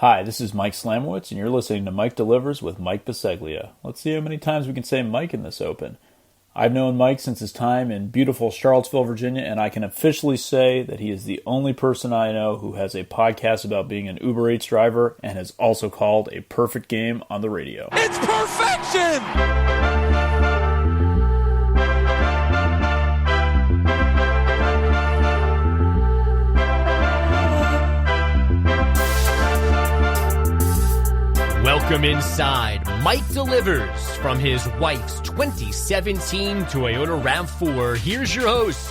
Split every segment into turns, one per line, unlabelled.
Hi, this is Mike Slamowitz, and you're listening to Mike Delivers with Mike Biseglia. Let's see how many times we can say Mike in this open. I've known Mike since his time in beautiful Charlottesville, Virginia, and I can officially say that he is the only person I know who has a podcast about being an Uber Eats driver and has also called a perfect game on the radio.
It's perfection!
Welcome inside Mike Delivers from his wife's 2017 Toyota RAV4. Here's your host,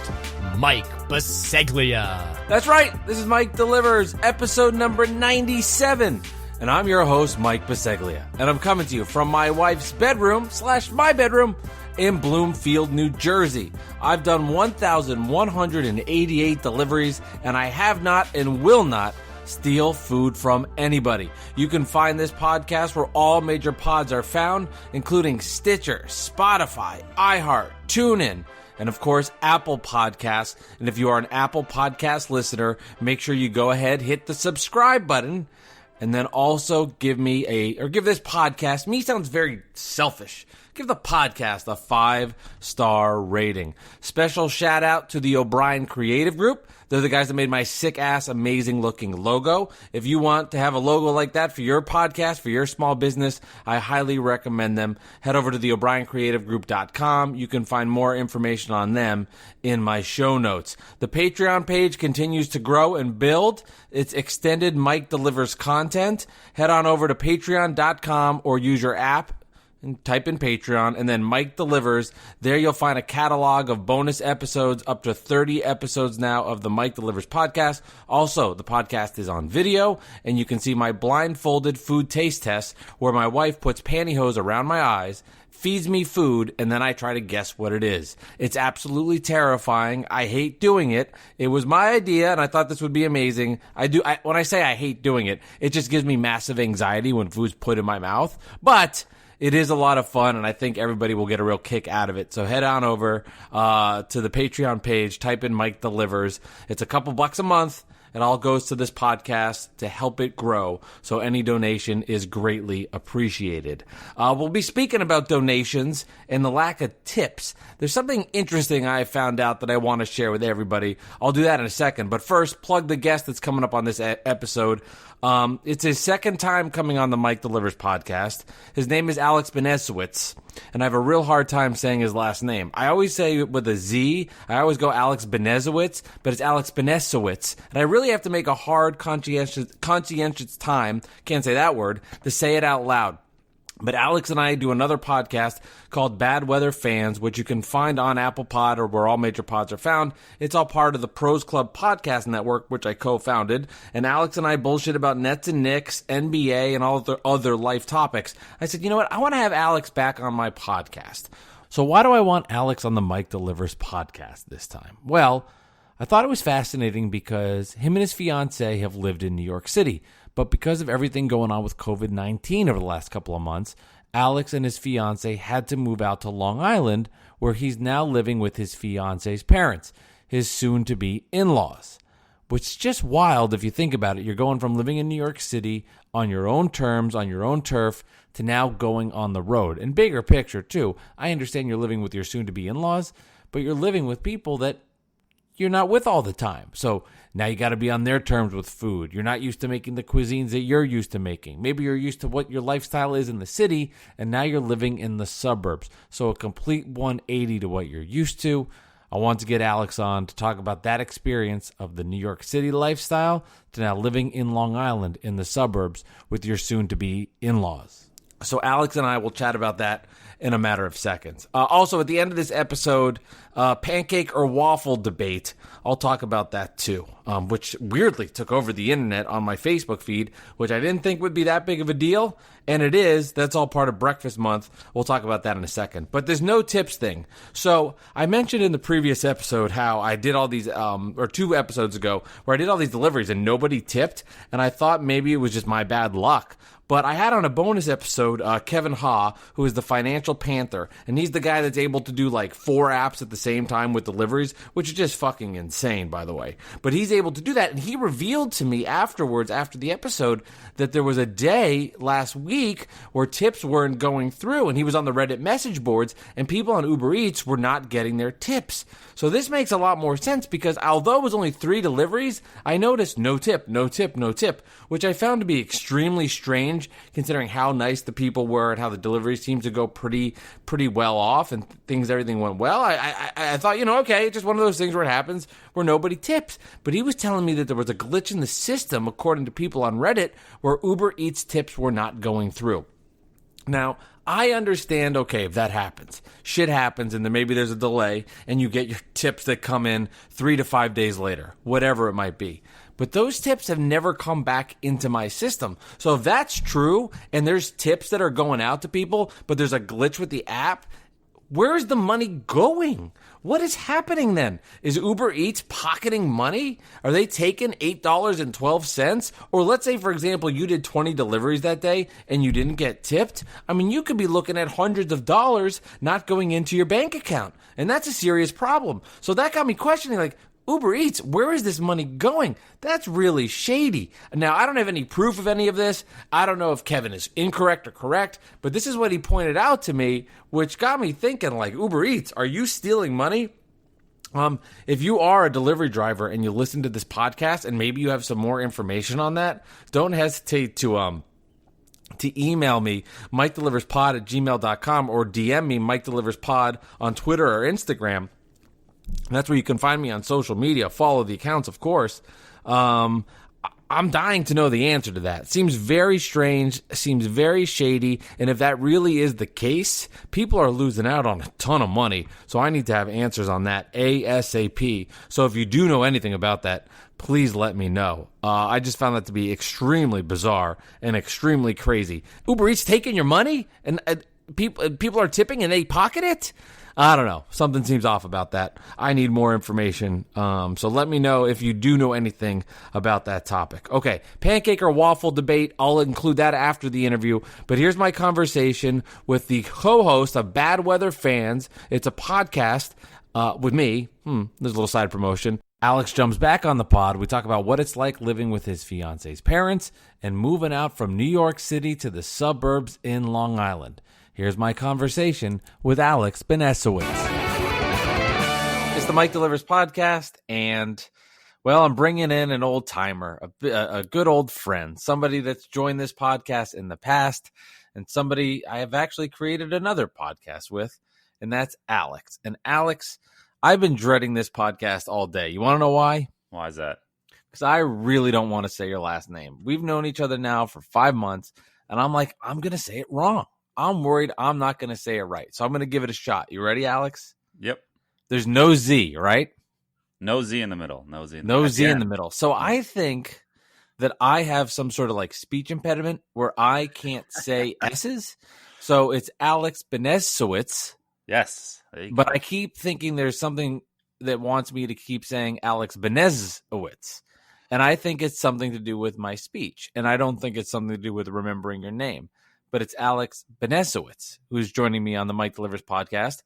Mike Biseglia.
That's right, this is Mike Delivers, episode number 97. And I'm your host, Mike Biseglia. And I'm coming to you from my wife's bedroom / my bedroom in Bloomfield, New Jersey. I've done 1,188 deliveries, and I have not and will not steal food from anybody. You can find this podcast where all major pods are found, including Stitcher, Spotify, iHeart, TuneIn, and of course, Apple Podcasts. And if you are an Apple Podcast listener, make sure you go ahead, hit the subscribe button, and then also give this podcast, me sounds very selfish, give the podcast a 5-star rating. Special shout out to the O'Brien Creative Group. They're the guys that made my sick-ass, amazing-looking logo. If you want to have a logo like that for your podcast, for your small business, I highly recommend them. Head over to the o'briencreativegroup.com. You can find more information on them in my show notes. The Patreon page continues to grow and build. It's extended Mike Delivers content. Head on over to patreon.com or use your app and type in Patreon, and then Mike Delivers. There you'll find a catalog of bonus episodes, up to 30 episodes now of the Mike Delivers podcast. Also, the podcast is on video, and you can see my blindfolded food taste test, where my wife puts pantyhose around my eyes, feeds me food, and then I try to guess what it is. It's absolutely terrifying. I hate doing it. It was my idea, and I thought this would be amazing. When I say I hate doing it, it just gives me massive anxiety when food's put in my mouth. But it is a lot of fun, and I think everybody will get a real kick out of it. So head on over to the Patreon page, type in Mike Delivers. It's a couple bucks a month. It all goes to this podcast to help it grow, so any donation is greatly appreciated. We'll be speaking about donations and the lack of tips. There's something interesting I found out that I want to share with everybody. I'll do that in a second, but first, plug the guest that's coming up on this episode. It's his second time coming on the Mike Delivers podcast. His name is Alex Benesowitz, and I have a real hard time saying his last name. I always say it with a Z. I always go Alex Benesowitz, but it's Alex Benesowitz. And I really have to make a hard, conscientious time, can't say that word, to say it out loud. But Alex and I do another podcast called Bad Weather Fans, which you can find on Apple Pod or where all major pods are found. It's all part of the Pros Club Podcast Network, which I co-founded. And Alex and I bullshit about Nets and Knicks, NBA, and all the other life topics. I said, you know what? I want to have Alex back on my podcast. So why do I want Alex on the Mike Delivers podcast this time? Well, I thought it was fascinating because him and his fiancée have lived in New York City. But because of everything going on with COVID-19 over the last couple of months, Alex and his fiancée had to move out to Long Island, where he's now living with his fiancée's parents, his soon-to-be in-laws. Which is just wild if you think about it. You're going from living in New York City on your own terms, on your own turf, to now going on the road. And bigger picture, too. I understand you're living with your soon-to-be in-laws, but you're living with people that you're not with all the time. So now you got to be on their terms with food. You're not used to making the cuisines that you're used to making. Maybe you're used to what your lifestyle is in the city, and now you're living in the suburbs. So a complete 180 to what you're used to. I want to get Alex on to talk about that experience of the New York City lifestyle to now living in Long Island in the suburbs with your soon-to-be in-laws. So Alex and I will chat about that in a matter of seconds. Also, at the end of this episode, Pancake or Waffle debate. I'll talk about that too, which weirdly took over the internet on my Facebook feed, which I didn't think would be that big of a deal. And it is. That's all part of Breakfast Month. We'll talk about that in a second. But there's no tips thing. So I mentioned in the previous episode how I did all these, or 2 episodes ago, where I did all these deliveries and nobody tipped. And I thought maybe it was just my bad luck. But I had on a bonus episode Kevin Ha, who is the financial panther, and he's the guy that's able to do like 4 apps at the same time with deliveries, which is just fucking insane, by the way. But he's able to do that, and he revealed to me afterwards, after the episode, that there was a day last week where tips weren't going through, and he was on the Reddit message boards, and people on Uber Eats were not getting their tips. So this makes a lot more sense, because although it was only 3 deliveries, I noticed no tip, no tip, no tip, which I found to be extremely strange, considering how nice the people were and how the deliveries seemed to go pretty well off and everything went well. I thought, okay, it's just one of those things where it happens where nobody tips. But he was telling me that there was a glitch in the system, according to people on Reddit, where Uber Eats tips were not going through. Now, I understand, okay, if that happens, shit happens, and then maybe there's a delay, and you get your tips that come in 3 to 5 days later, whatever it might be. But those tips have never come back into my system. So if that's true, and there's tips that are going out to people, but there's a glitch with the app, where is the money going? What is happening then? Is Uber Eats pocketing money? Are they taking $8.12? Or let's say, for example, you did 20 deliveries that day and you didn't get tipped. I mean, you could be looking at hundreds of dollars not going into your bank account. And that's a serious problem. So that got me questioning, like, Uber Eats, where is this money going? That's really shady. Now, I don't have any proof of any of this. I don't know if Kevin is incorrect or correct, but this is what he pointed out to me, which got me thinking, like, Uber Eats, are you stealing money? If you are a delivery driver and you listen to this podcast and maybe you have some more information on that, don't hesitate to email me, MikeDeliversPod@gmail.com, or DM me, MikeDeliversPod, on Twitter or Instagram. That's where you can find me on social media. Follow the accounts, of course. I'm dying to know the answer to that. Seems very strange, seems very shady, and if that really is the case, people are losing out on a ton of money, so I need to have answers on that ASAP. So if you do know anything about that, please let me know. I just found that to be extremely bizarre and extremely crazy. Uber Eats taking your money, and people are tipping and they pocket it? I don't know. Something seems off about that. I need more information. So let me know if you do know anything about that topic. Okay, pancake or waffle debate. I'll include that after the interview. But here's my conversation with the co-host of Bad Weather Fans. It's a podcast with me. There's a little side promotion. Alex jumps back on the pod. We talk about what it's like living with his fiance's parents and moving out from New York City to the suburbs in Long Island. Here's my conversation with Alex Benesowitz. It's the Mike Delivers podcast, and, well, I'm bringing in an old-timer, a good old friend, somebody that's joined this podcast in the past, and somebody I have actually created another podcast with, and that's Alex. And Alex, I've been dreading this podcast all day. You want to know why?
Why is that?
Because I really don't want to say your last name. We've known each other now for 5 months, and I'm like, I'm going to say it wrong. I'm worried I'm not going to say it right. So I'm going to give it a shot. You ready, Alex?
Yep.
There's no Z, right?
No Z in the middle. No Z in
the middle. So I think that I have some sort of like speech impediment where I can't say S's. So it's Alex Benesowitz.
Yes.
But I keep thinking there's something that wants me to keep saying Alex Benesowitz. And I think it's something to do with my speech. And I don't think it's something to do with remembering your name. But it's Alex Benesowitz who's joining me on the Mike Delivers podcast.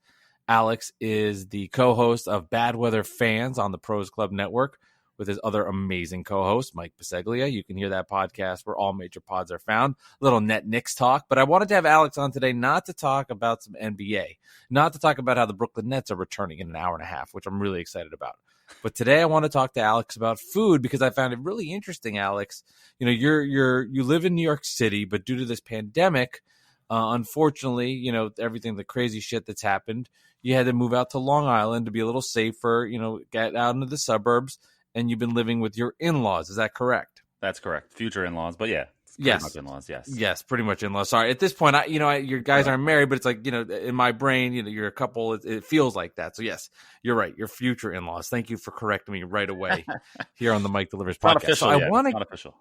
Alex is the co-host of Bad Weather Fans on the Pros Club Network with his other amazing co-host, Mike Biseglia. You can hear that podcast where all major pods are found. Little net Knicks talk. But I wanted to have Alex on today not to talk about some NBA, not to talk about how the Brooklyn Nets are returning in an hour and a half, which I'm really excited about. But today I want to talk to Alex about food because I found it really interesting, Alex. You know, you live in New York City, but due to this pandemic, unfortunately, you know, everything, the crazy shit that's happened, you had to move out to Long Island to be a little safer, you know, get out into the suburbs, and you've been living with your in-laws. Is that correct?
That's correct. Future in-laws, but yeah.
Yes.
Much in-laws, yes.
Yes, pretty much in-laws. Sorry. At this point, your guys aren't married, but it's like, you know, in my brain, you know, you're a couple. It feels like that. So, yes, you're right. You're future in-laws. Thank you for correcting me right away here on the Mike Delivers podcast.
Not official
so
yet. Not official.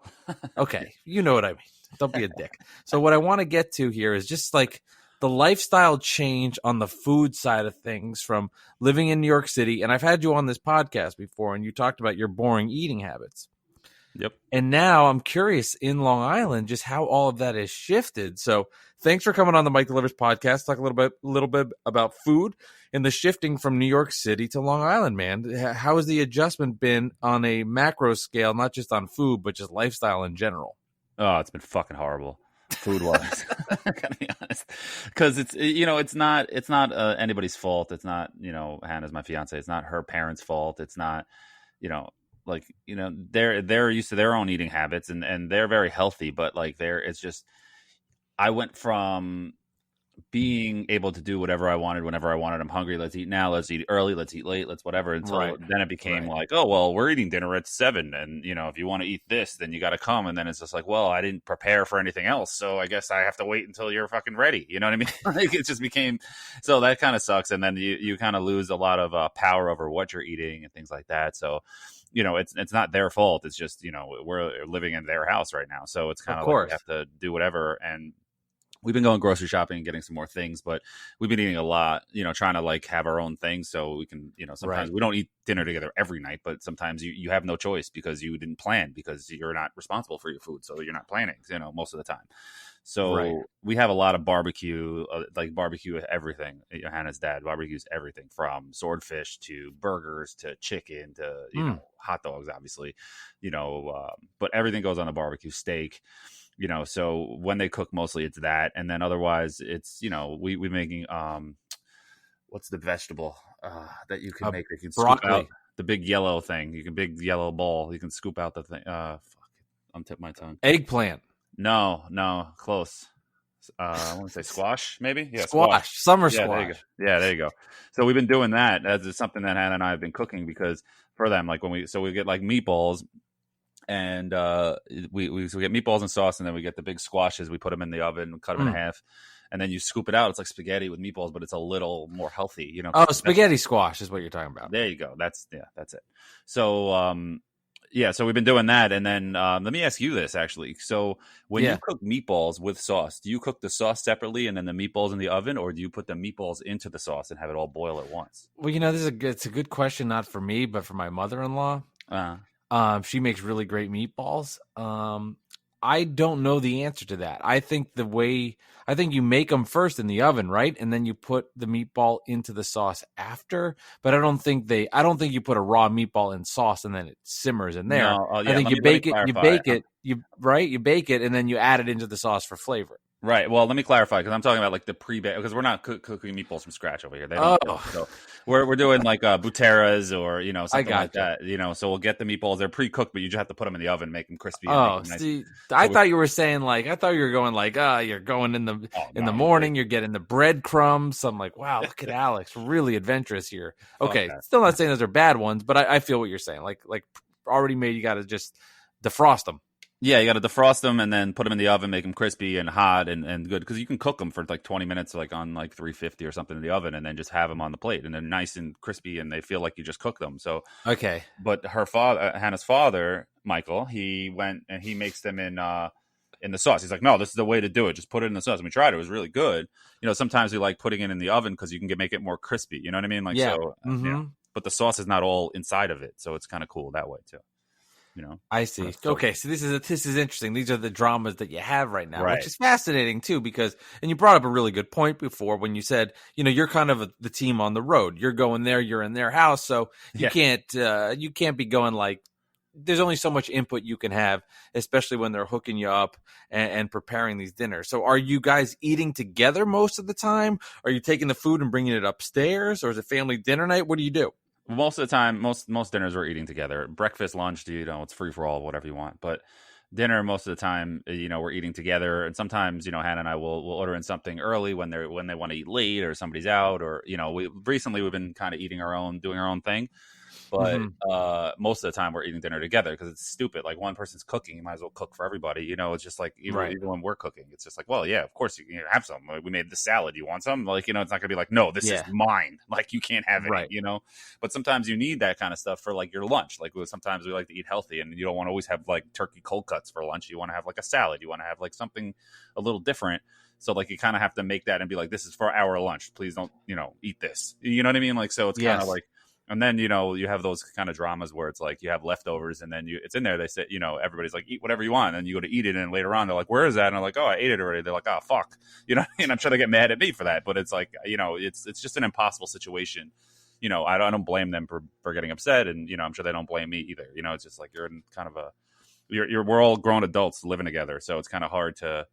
Okay. You know what I mean. Don't be a dick. So what I want to get to here is just like the lifestyle change on the food side of things from living in New York City. And I've had you on this podcast before, and you talked about your boring eating habits.
Yep.
And now I'm curious in Long Island just how all of that has shifted. So thanks for coming on the Mike Delivers podcast. Talk a little bit about food and the shifting from New York City to Long Island, man. How has the adjustment been on a macro scale, not just on food, but just lifestyle in general?
Oh, it's been fucking horrible. Food wise, gotta be honest, because it's not anybody's fault. It's not Hannah's my fiance. It's not her parents' fault. It's not they're used to their own eating habits and they're very healthy, but it's just I went from being able to do whatever I wanted whenever I wanted. I'm hungry. Let's eat now. Let's eat early. Let's eat late. Let's whatever. Until then it became oh, well, we're eating dinner at 7. And, if you want to eat this, then you got to come. And then it's just well, I didn't prepare for anything else. So I guess I have to wait until you're fucking ready. You know what I mean? It just became, so that kind of sucks. And then you kind of lose a lot of power over what you're eating and things like that. So, it's not their fault. It's just, we're living in their house right now. So it's kind of we have to do whatever. And we've been going grocery shopping and getting some more things, but we've been eating a lot, trying to have our own things so we can, sometimes we don't eat dinner together every night, but sometimes you have no choice because you didn't plan because you're not responsible for your food. So you're not planning, most of the time. So we have a lot of barbecue, barbecue everything. Hannah's dad barbecues everything from swordfish to burgers to chicken to, hot dogs, obviously, but everything goes on the barbecue, steak. So when they cook, mostly it's that. And then otherwise it's, we making, what's the vegetable that you can make? You can scoop out the big yellow thing. You can big yellow ball. You can scoop out the thing. I'm tipping my tongue.
Eggplant.
No, close. I want to say squash, maybe. Yeah,
squash. Summer
yeah,
squash.
There you go. So we've been doing that as something that Hannah and I have been cooking because for them, we get meatballs. And we get meatballs and sauce, and then we get the big squashes. We put them in the oven, cut them in half, and then you scoop it out. It's like spaghetti with meatballs, but it's a little more healthy.
Oh, spaghetti squash is what you're talking about.
There you go. That's it. So so we've been doing that, and then let me ask you this actually. So when you cook meatballs with sauce, do you cook the sauce separately and then the meatballs in the oven, or do you put the meatballs into the sauce and have it all boil at once?
Well, it's a good question, not for me, but for my mother-in-law. She makes really great meatballs. I don't know the answer to that. I think you make them first in the oven, right? And then you put the meatball into the sauce after. But I don't think you put a raw meatball in sauce and then it simmers in there.
No,
I think you bake it, and then you add it into the sauce for flavor.
Right. Well, let me clarify because I'm talking about the pre-bake because we're not cooking meatballs from scratch over here. They don't so we're doing buteras or something like that. So we'll get the meatballs. They're pre-cooked, but you just have to put them in the oven, make them crispy.
See, I thought you were saying I thought you were going you're going in the morning, you're getting the breadcrumbs. So I'm like, wow, look at Alex, really adventurous here. Okay, still not saying those are bad ones, but I feel what you're saying. Like already made, you got to just defrost them.
Yeah, you got to defrost them and then put them in the oven, make them crispy and hot and good because you can cook them for 20 minutes, on 350 or something in the oven, and then just have them on the plate and they're nice and crispy and they feel like you just cooked them. So
okay,
but her father, Hannah's father, Michael, he went and he makes them in the sauce. He's like, no, this is the way to do it. Just put it in the sauce. And we tried it. It was really good. Sometimes we like putting it in the oven because you can make it more crispy. You know what I mean? But the sauce is not all inside of it, so it's kind of cool that way too.
I see. Okay, so this is interesting. These are the dramas that you have right now, which is fascinating too. Because, and you brought up a really good point before when you said, you're kind of the team on the road. You're going there, you're in their house, so you can't be going there's only so much input you can have, especially when they're hooking you up and preparing these dinners. So, are you guys eating together most of the time? Are you taking the food and bringing it upstairs, or is it family dinner night? What do you do?
Most of the time, most dinners we're eating together. Breakfast, lunch, it's free for all, whatever you want. But dinner, most of the time, we're eating together. And sometimes, Hannah and I will order in something early when they want to eat late or somebody's out, or we've been kind of doing our own thing. But most of the time we're eating dinner together because it's stupid. One person's cooking, you might as well cook for everybody. It's just even when we're cooking, it's just well, yeah, of course you have some. We made the salad. You want some? It's not gonna be no, this is mine. You can't have it. But sometimes you need that kind of stuff for your lunch. Sometimes we like to eat healthy, and you don't want to always have turkey cold cuts for lunch. You want to have a salad. You want to have something a little different. So you kind of have to make that and be this is for our lunch. Please don't eat this. You know what I mean? So it's kind of And then, you have those kind of dramas where it's like you have leftovers and then it's in there. They say, everybody's like, eat whatever you want. And you go to eat it. And later on, they're like, where is that? And I'm like, oh, I ate it already. They're like, oh, fuck. And I'm sure they get mad at me for that. But it's like, it's just an impossible situation. I don't blame them for getting upset. And, I'm sure they don't blame me either. It's just like you're in kind of we're all grown adults living together. So it's kind of hard to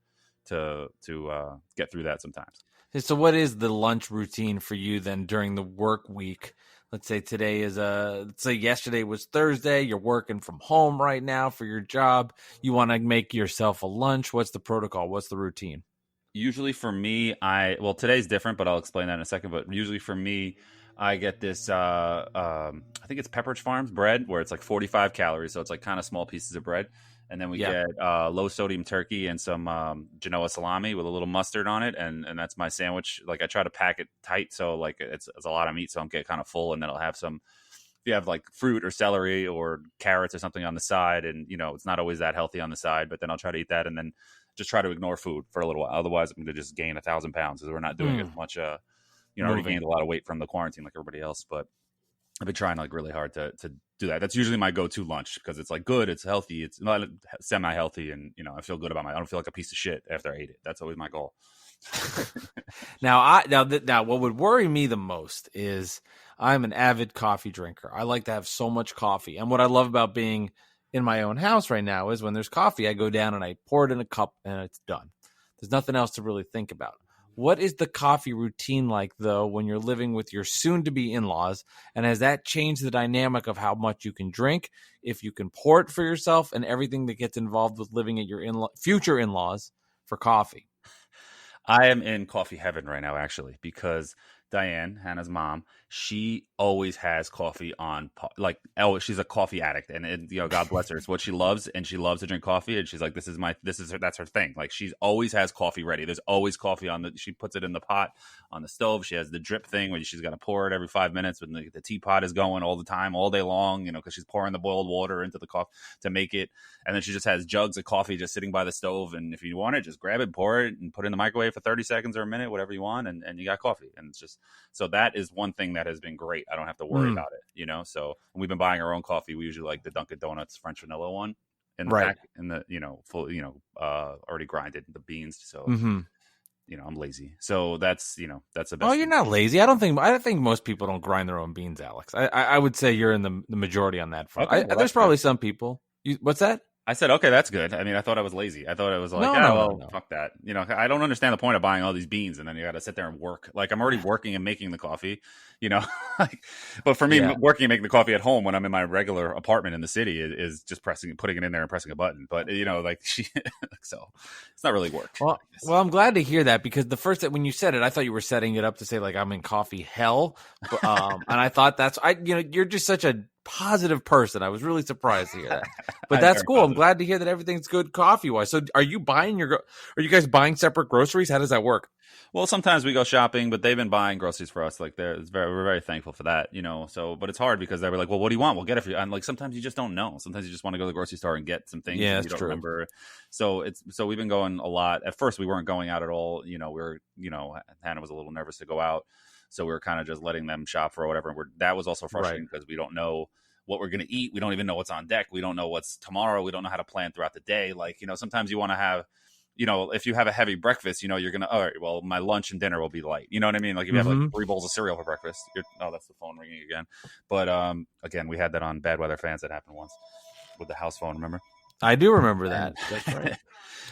get through that sometimes.
So what is the lunch routine for you then during the work week? Let's say let's say yesterday was Thursday. You're working from home right now for your job. You want to make yourself a lunch. What's the protocol? What's the routine?
Usually for me, today's different, but I'll explain that in a second. But usually for me, I get this, I think it's Pepperidge Farms bread where it's like 45 calories. So it's like kind of small pieces of bread. And then we get low sodium turkey and some Genoa salami with a little mustard on it. And that's my sandwich. Like I try to pack it tight. So like it's a lot of meat. So I'm getting kind of full. And then I'll have if you have like fruit or celery or carrots or something on the side. And, it's not always that healthy on the side, but then I'll try to eat that and then just try to ignore food for a little while. Otherwise I'm going to just gain 1,000 pounds because we're not doing as much, I already gained a lot of weight from the quarantine like everybody else, but I've been trying like really hard to do that. That's usually my go-to lunch because it's like good, it's healthy, it's not semi-healthy, and I feel good about I don't feel like a piece of shit after I ate it. That's always my goal.
Now what would worry me the most is I'm an avid coffee drinker. I like to have so much coffee, and what I love about being in my own house right now is when there's coffee, I go down and I pour it in a cup and it's done. There's nothing else to really think about. What is the coffee routine like, though, when you're living with your soon-to-be in-laws? And has that changed the dynamic of how much you can drink, if you can pour it for yourself, and everything that gets involved with living at your future in-laws for coffee?
I am in coffee heaven right now, actually, because Diane, Hannah's mom, she always has coffee on, she's a coffee addict, and God bless her, it's what she loves, and she loves to drink coffee, and she's like, that's her thing. Like she's always has coffee ready. There's always coffee she puts it in the pot on the stove. She has the drip thing where she's got to pour it every 5 minutes when the teapot is going all the time, all day long, because she's pouring the boiled water into the coffee to make it, and then she just has jugs of coffee just sitting by the stove, and if you want it, just grab it, pour it, and put it in the microwave for 30 seconds or a minute, whatever you want, and you got coffee. And it's just, so that is one thing that has been great. I don't have to worry about it, so we've been buying our own coffee. We usually like the Dunkin' Donuts French vanilla one in the pack, in the, full, already grinded the beans. So, I'm lazy. So that's the best.
Oh, you're not lazy. I don't think most people don't grind their own beans, Alex. I would say you're in the majority on that front.
Okay,
there's probably some people. What's that?
I said, okay, that's good. I mean, I thought I was lazy. I thought it was like, no. Fuck that. I don't understand the point of buying all these beans and then you got to sit there and work. Like I'm already working and making the coffee, but for me, working and making the coffee at home when I'm in my regular apartment in the city is just putting it in there and pressing a button. But so it's not really work.
Well, I'm glad to hear that because when you said it, I thought you were setting it up to say like I'm in coffee hell. And I thought you're just such a positive person. I was really surprised to hear that, but that's cool. Positive. I'm glad to hear that everything's good coffee wise. So are you guys buying separate groceries? How does that work?
Well, sometimes we go shopping, but they've been buying groceries for us. Like we're very thankful for that, So, but it's hard because they were like, well, what do you want? We'll get it for you. And like, sometimes you just don't know. Sometimes you just want to go to the grocery store and get some things.
Yeah,
you
that's
don't
true.
Remember. So we've been going a lot. At first we weren't going out at all. Hannah was a little nervous to go out. So we were kind of just letting them shop for whatever. That was also frustrating because we don't know what we're going to eat. We don't even know what's on deck. We don't know what's tomorrow. We don't know how to plan throughout the day. Like, sometimes you want to have, if you have a heavy breakfast, you're going to, all right, well, my lunch and dinner will be light. You know what I mean? Like if you have like 3 bowls of cereal for breakfast, that's the phone ringing again. But again, we had that on Bad Weather Fans. That happened once with the house phone. Remember?
I do remember that. That's right.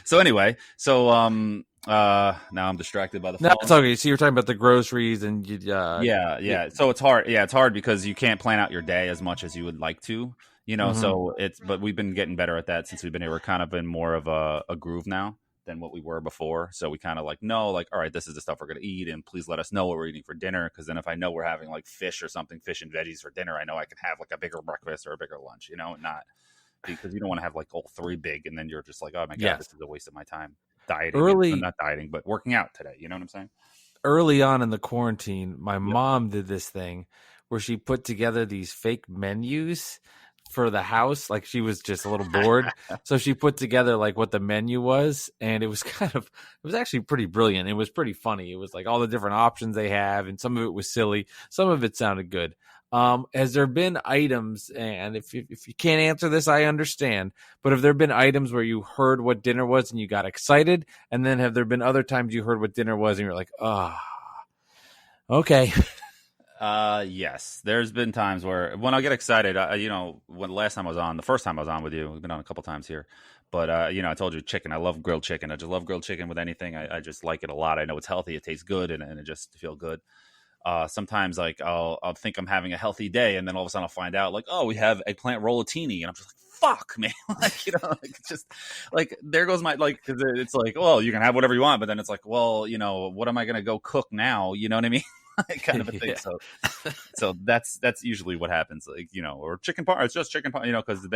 So anyway, now I'm distracted by the phone.
No, it's okay. So you're talking about the groceries and
yeah. So it's hard. Yeah, it's hard because you can't plan out your day as much as you would like to. So but we've been getting better at that since we've been here. We're kind of in more of a groove now than what we were before. So we kind of know, all right, this is the stuff we're going to eat, and please let us know what we're eating for dinner. Because then if I know we're having like fish or something, fish and veggies for dinner, I know I can have like a bigger breakfast or a bigger lunch. Not because you don't want to have like all 3 big, and then you're just like, oh my god, this is a waste of my time dieting. Not dieting, but working out today. You know what I'm saying?
Early on in the quarantine, my mom did this thing where she put together these fake menus for the house. Like she was just a little bored. So she put together like what the menu was. And it was actually pretty brilliant. It was pretty funny. It was like all the different options they have. And some of it was silly. Some of it sounded good. Has there been items, and if you can't answer this, I understand, but have there been items where you heard what dinner was and you got excited, and then have there been other times you heard what dinner was and you're like, okay.
Yes, there's been times where when I get excited, when the first time I was on with you, we've been on a couple times here, but I told you chicken. I love grilled chicken. I just love grilled chicken with anything. I just like it a lot. I know it's healthy. It tastes good, and it just feel good. Sometimes like I'll think I'm having a healthy day, and then all of a sudden I'll find out like, oh, we have eggplant rollatini, and I'm just like, fuck, man. Like, like it's just like, there goes my, like, 'cause it's like, well, you can have whatever you want, but then it's like, well, what am I going to go cook now? You know what I mean? Kind of a thing.
Yeah.
So that's usually what happens. Like, or chicken parm. It's just chicken parm, cause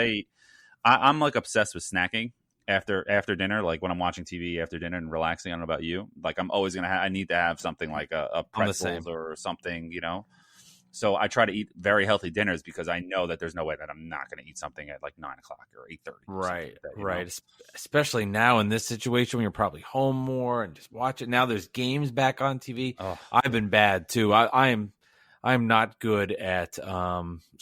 I'm like obsessed with snacking after dinner. Like when I'm watching TV after dinner and relaxing, I don't know about you. Like I'm always I need to have something like a pretzels or something, So I try to eat very healthy dinners because I know that there's no way that I'm not going to eat something at like 9 o'clock or 8:30.
Right,
like that,
right. Especially now in this situation when you're probably home more and just watch it. Now there's games back on TV.
Oh.
I've been bad too. I'm not good at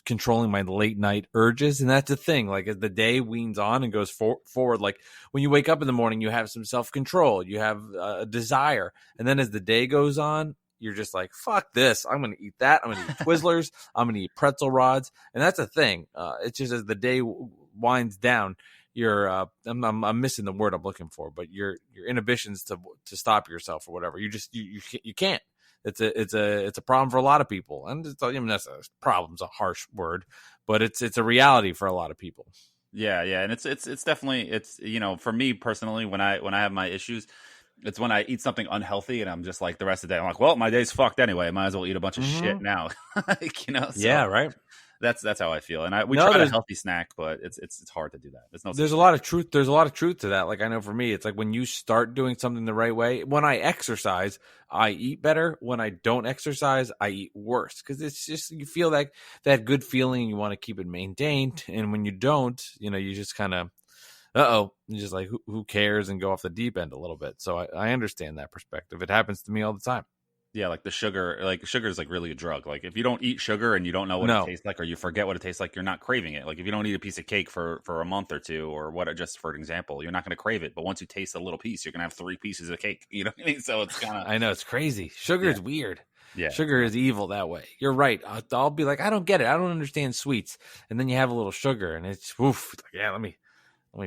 controlling my late night urges, and that's the thing. Like as the day weans on and goes forward, like when you wake up in the morning, you have some self control, you have a desire, and then as the day goes on, you're just like, fuck this. I'm going to eat that. I'm going to eat Twizzlers. I'm going to eat pretzel rods. And that's the thing. It's just as the day winds down, I'm missing the word I'm looking for, but your inhibitions to stop yourself or whatever, you can't. It's a problem for a lot of people. And that's a problem's a harsh word, but it's a reality for a lot of people.
Yeah. And it's definitely, for me personally, when I have my issues, it's when I eat something unhealthy and I'm just like the rest of the day, I'm like, well, my day's fucked anyway. I might as well eat a bunch of shit now. So
yeah, right.
That's how I feel. And we tried a healthy snack, but it's hard to do that.
There's a lot of truth. There's a lot of truth to that. Like I know for me, it's like when you start doing something the right way, when I exercise, I eat better. When I don't exercise, I eat worse. Cause it's just, you feel that good feeling. You want to keep it maintained. And when you don't, you just kind of, you're just like, who cares, and go off the deep end a little bit. So I understand that perspective. It happens to me all the time.
Yeah, like sugar is like really a drug. Like if you don't eat sugar and you don't know what it tastes like, or you forget what it tastes like, you're not craving it. Like if you don't eat a piece of cake for a month or two, or just for an example, you're not going to crave it. But once you taste a little piece, you're going to have 3 pieces of cake. You know what I mean? So it's kind of,
I know, it's crazy. Sugar is weird.
Yeah.
Sugar is evil that way. You're right. I'll be like, I don't get it. I don't understand sweets. And then you have a little sugar and it's, oof, like, yeah, let me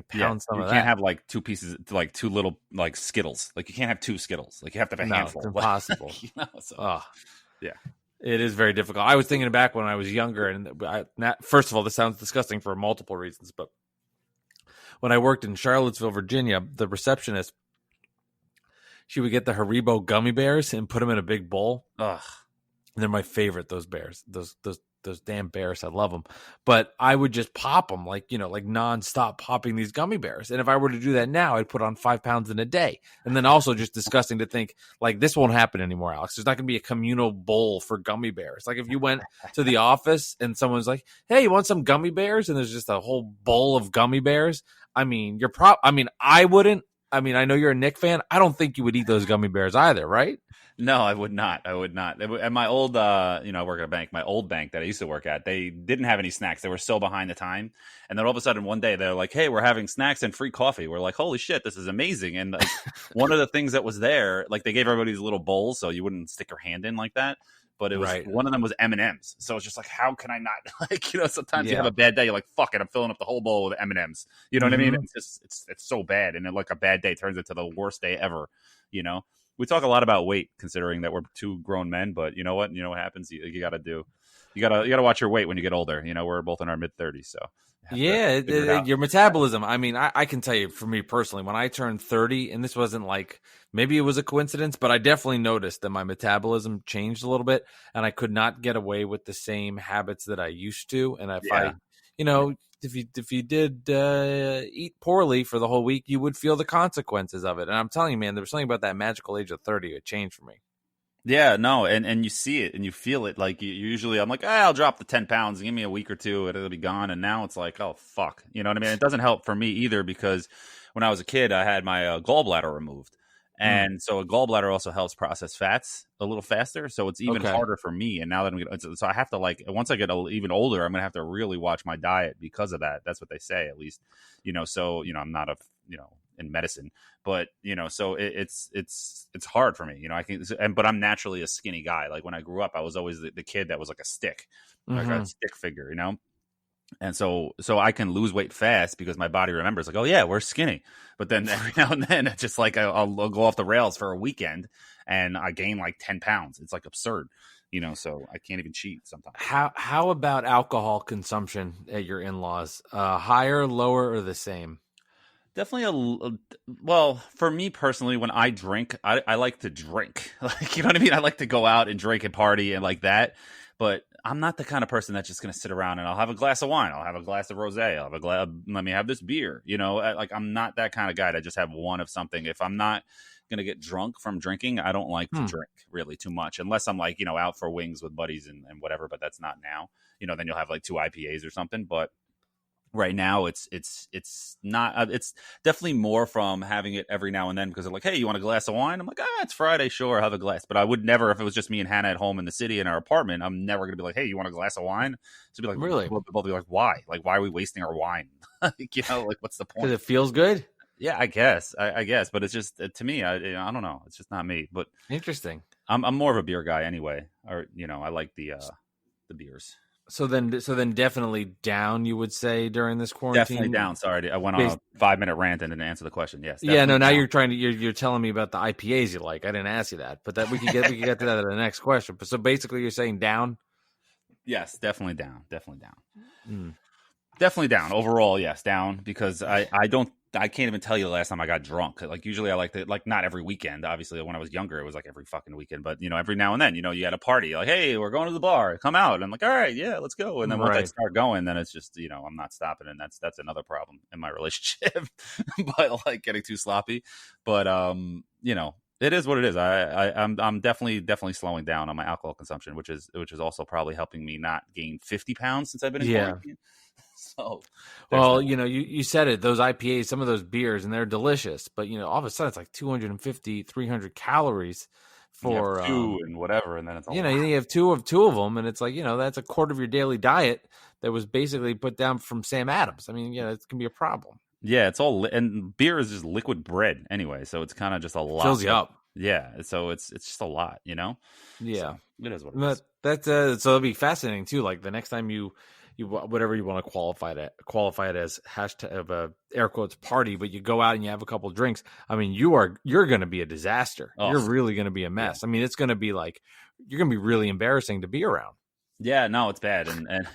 pound some of that.
You can't have like 2 pieces, like 2 little like Skittles. Like you can't have 2 Skittles. Like you have to have a handful.
It's impossible.
Yeah.
It is very difficult. I was thinking back when I was younger, and first of all, this sounds disgusting for multiple reasons, but when I worked in Charlottesville, Virginia, the receptionist, she would get the Haribo gummy bears and put them in a big bowl.
Ugh.
They're my favorite, those bears. Those damn bears, I love them. But I would just pop them like nonstop popping these gummy bears. And if I were to do that now, I'd put on 5 pounds in a day. And then also just disgusting to think like this won't happen anymore, Alex. There's not going to be a communal bowl for gummy bears. Like if you went to the office and someone's like, hey, you want some gummy bears? And there's just a whole bowl of gummy bears. I mean, I wouldn't. I mean, I know you're a Knick fan. I don't think you would eat those gummy bears either, right?
No, I would not. At my old, I work at a bank. My old bank that I used to work at, they didn't have any snacks. They were so behind the time. And then all of a sudden, one day, they're like, "Hey, we're having snacks and free coffee." We're like, "Holy shit, this is amazing!" And like, one of the things that was there, like they gave everybody these little bowls so you wouldn't stick your hand in like that. But it was one of them was M&Ms. So it's just like, how can I not? Like, sometimes you have a bad day. You're like, fuck it, I'm filling up the whole bowl with M&Ms. You know what I mean? It's just it's so bad, and then like a bad day turns into the worst day ever. We talk a lot about weight, considering that we're 2 grown men. But you know what? You know what happens? You got to watch your weight when you get older. We're both in our mid-30s, so.
Yeah, your metabolism. I mean, I can tell you for me personally, when I turned 30, and this wasn't like, maybe it was a coincidence, but I definitely noticed that my metabolism changed a little bit, and I could not get away with the same habits that I used to. And if you did eat poorly for the whole week, you would feel the consequences of it. And I'm telling you, man, there was something about that magical age of 30. It changed for me.
Yeah, no, and you see it and you feel it. Like usually I'm like, I'll drop the 10 pounds, give me a week or two, it'll be gone. And now it's like, oh, fuck. You know what I mean? It doesn't help for me either, because when I was a kid, I had my gallbladder removed. And so a gallbladder also helps process fats a little faster. So it's even
Okay.
harder for me. And now that so I have to like, once I get even older, I'm going to have to really watch my diet because of that. That's what they say, at least, so, I'm not in medicine, but, so it's hard for me, but I'm naturally a skinny guy. Like when I grew up, I was always the kid that was like a stick, like a stick figure, And so I can lose weight fast because my body remembers like, oh yeah, we're skinny. But then every now and then it's just like I'll go off the rails for a weekend and I gain like 10 pounds. It's like absurd, so I can't even cheat sometimes.
How about alcohol consumption at your in-laws? Higher, lower, or the same?
Definitely well, for me personally, when I drink, I like to drink. Like, you know what I mean? I like to go out and drink and party and like that. But I'm not the kind of person that's just going to sit around and I'll have a glass of wine. I'll have a glass of rosé. I'll have let me have this beer. Like I'm not that kind of guy that just have one of something. If I'm not going to get drunk from drinking, I don't like to drink really too much unless I'm like, out for wings with buddies and whatever. But that's not now. Then you'll have like 2 IPAs or something. But right now it's not it's definitely more from having it every now and then because they're like, hey, you want a glass of wine? I'm like, it's Friday, sure, I'll have a glass. But I would never, if it was just me and Hannah at home in the city in our apartment, I'm never gonna be like, hey, you want a glass of wine? So be like,
really?
We'll both be like, why are we wasting our wine? Like, like what's the point?
Because it feels good.
Yeah, I guess but it's just to me, I don't know, it's just not me. But
Interesting.
I'm more of a beer guy anyway, or I like the beers.
So then definitely down, you would say, during this quarantine?
Definitely down. Sorry, I went on a 5-minute rant and didn't answer the question. Yes.
Yeah, no, now
down.
you're telling me about the IPAs you like. I didn't ask you that, but that we can get to that in the next question. But so basically you're saying down?
Yes, definitely down. Definitely down. Definitely down. Overall, yes, down because I can't even tell you the last time I got drunk. Like usually I like to, like not every weekend. Obviously when I was younger, it was like every fucking weekend, but every now and then, you had a party like, hey, we're going to the bar, come out. And I'm like, all right, yeah, let's go. And then once I start going, then it's just, I'm not stopping. And that's another problem in my relationship, but like getting too sloppy. But, it is what it is. I'm definitely slowing down on my alcohol consumption, which is also probably helping me not gain 50 pounds since I've been in quarantine. So,
well, you said it, those IPAs, some of those beers, and they're delicious, but all of a sudden it's like 250, 300 calories for
two and whatever. And then it's,
you have two of them. And it's like, that's a quarter of your daily diet that was basically put down from Sam Adams. I mean, it can be a problem.
Yeah. It's all, and beer is just liquid bread anyway. So it's kind of just a lot.
Fills you up.
Yeah. So it's just a lot,
Yeah.
So it is what it is.
That's so it'll be fascinating too. Like the next time you whatever you want to qualify it as hashtag of a air quotes party, but you go out and you have a couple drinks. I mean, you're going to be a disaster. Oh, you're really going to be a mess. Yeah. I mean, it's going to be like, you're going to be really embarrassing to be around.
Yeah, no, it's bad. And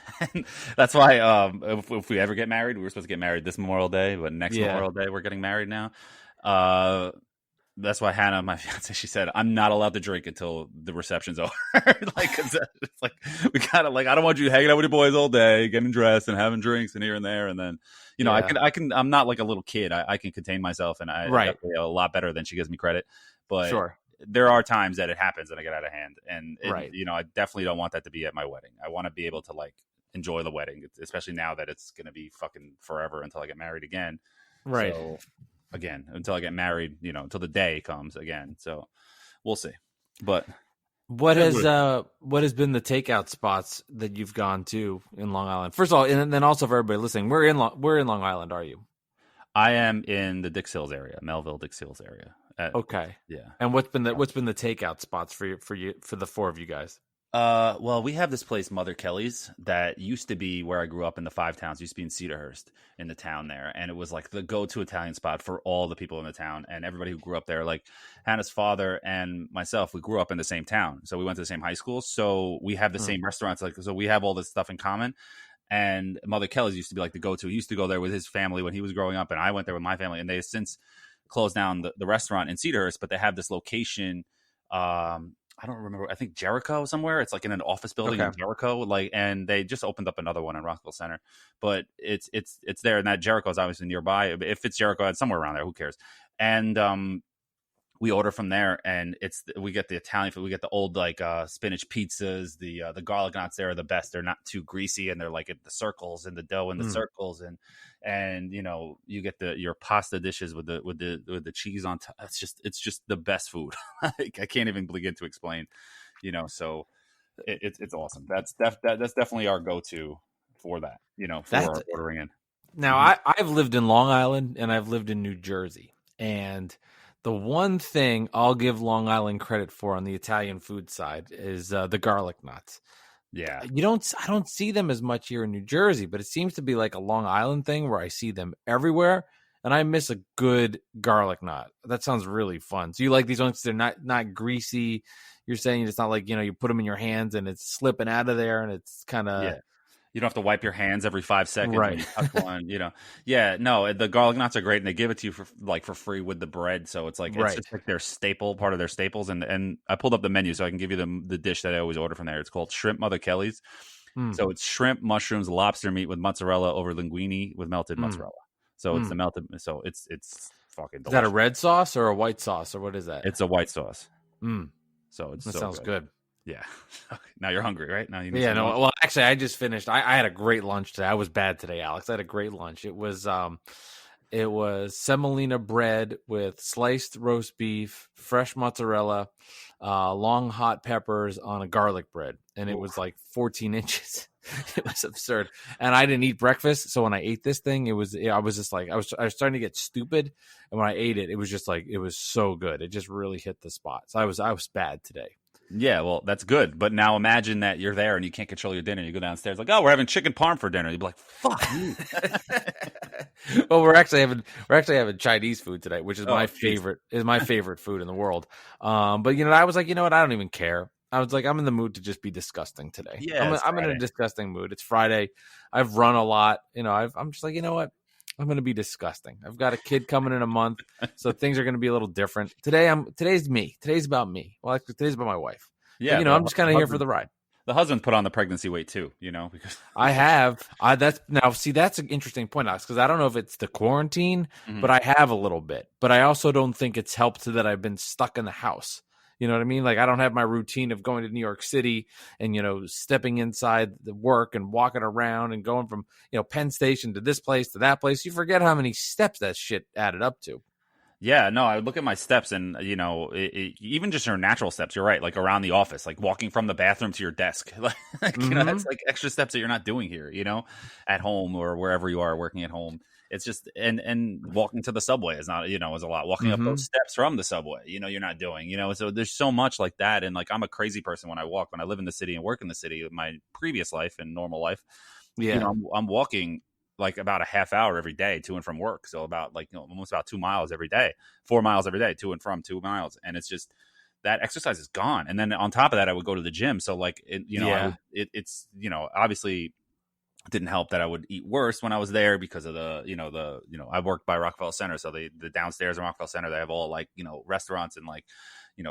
that's why, if we ever get married, we were supposed to get married this Memorial Day, but next Memorial Day, we're getting married now. That's why Hannah, my fiance, she said, I'm not allowed to drink until the reception's over. Like, it's like, we kind of like, I don't want you hanging out with your boys all day, getting dressed and having drinks and here and there. And then, I'm not like a little kid. I can contain myself and I definitely a lot better than she gives me credit. But there are times that it happens and I get out of hand. And, I definitely don't want that to be at my wedding. I want to be able to like enjoy the wedding, especially now that it's going to be fucking forever until I get married again.
Right.
So, again, until I get married, until the day comes again. So we'll see. But
what has been the takeout spots that you've gone to in Long Island? First of all, and then also for everybody listening, where in Long Island are you?
I am in the Dix Hills area, Melville, Dix Hills area.
Okay.
Yeah.
And what's been the takeout spots for the four of you guys?
Well, we have this place, Mother Kelly's, that used to be where I grew up in the Five Towns. It used to be in Cedarhurst in the town there. And it was like the go-to Italian spot for all the people in the town and everybody who grew up there. Like Hannah's father and myself, we grew up in the same town. So we went to the same high school. So we have the same restaurants. Like, so we have all this stuff in common. And Mother Kelly's used to be like the go-to. He used to go there with his family when he was growing up. And I went there with my family. And they have since closed down the restaurant in Cedarhurst, but they have this location, I don't remember. I think Jericho somewhere. It's like in an office building in Jericho. Like, and they just opened up another one in Rockville Center. But it's there, and that Jericho is obviously nearby. If it's Jericho, it's somewhere around there. Who cares? And we order from there, and we get the Italian food. We get the old like spinach pizzas. The garlic knots there are the best. They're not too greasy, and they're like at the circles and the dough in the circles, and you get your pasta dishes with the cheese on top. It's just the best food. Like, I can't even begin to explain. So it's awesome. That's definitely our go-to for that. For our ordering in.
Now, I've lived in Long Island and I've lived in New Jersey, and the one thing I'll give Long Island credit for on the Italian food side is the garlic knots.
Yeah.
I don't see them as much here in New Jersey, but it seems to be like a Long Island thing where I see them everywhere, and I miss a good garlic knot. That sounds really fun. So you like these ones? They're not greasy. You're saying it's not like, you put them in your hands and it's slipping out of there and it's kind of...
Yeah. You don't have to wipe your hands every 5 seconds.
Right.
When you touch one, Yeah, no, the garlic knots are great, and they give it to you for free with the bread. So it's like, it's just like their staple, part of their staples. And I pulled up the menu so I can give you the dish that I always order from there. It's called Shrimp Mother Kelly's. So it's shrimp, mushrooms, lobster meat with mozzarella over linguine with melted mozzarella. So it's the melted, so it's fucking delicious.
Is that a red sauce or a white sauce, or what is that?
It's a white sauce.
So
that
sounds good.
Yeah. Now you're hungry, right? Now you need
Well, actually, I just finished. I had a great lunch today. I was bad today, Alex. I had a great lunch. It was semolina bread with sliced roast beef, fresh mozzarella, long hot peppers on a garlic bread, and it was like 14 inches. It was absurd, and I didn't eat breakfast. So when I ate this thing, I was just like, I was starting to get stupid, and when I ate it, it was just like, it was so good. It just really hit the spot. So I was bad today.
Yeah, well, that's good. But now imagine that you're there and you can't control your dinner. You go downstairs like, oh, we're having chicken parm for dinner. You'd be like, fuck you.
Well, we're actually having Chinese food today, which is my favorite food in the world. But I was like, I don't even care. I was like, I'm in the mood to just be disgusting today.
Yeah,
I'm in a disgusting mood. It's Friday. I've run a lot. I'm just like, you know what? I'm going to be disgusting. I've got a kid coming in a month, so things are going to be a little different. Today's me. Today's about me. Well, actually, today's about my wife.
Yeah,
but, I'm just kind of here for the ride.
The husband put on the pregnancy weight too, because
I have. That's an interesting point, Alex, because I don't know if it's the quarantine, but I have a little bit. But I also don't think it's helped that I've been stuck in the house. You know what I mean? Like, I don't have my routine of going to New York City and, stepping inside the work and walking around and going from, Penn Station to this place to that place. You forget how many steps that shit added up to.
Yeah, no, I look at my steps and, even just your natural steps, you're right, like around the office, like walking from the bathroom to your desk. That's like extra steps that you're not doing here, at home or wherever you are working at home. It's just, and walking to the subway is not, is a lot. Walking up those steps from the subway, you're not doing, so there's so much like that. And like, I'm a crazy person when I live in the city and work in the city, my previous life and normal life. Yeah. I'm walking like about a half hour every day to and from work. So about almost about 2 miles every day, 4 miles every day to and from 2 miles. And it's just, that exercise is gone. And then on top of that, I would go to the gym. So like, it's, obviously, didn't help that I would eat worse when I was there because of I worked by Rockefeller Center. So the downstairs in Rockefeller Center, they have all like, restaurants and like,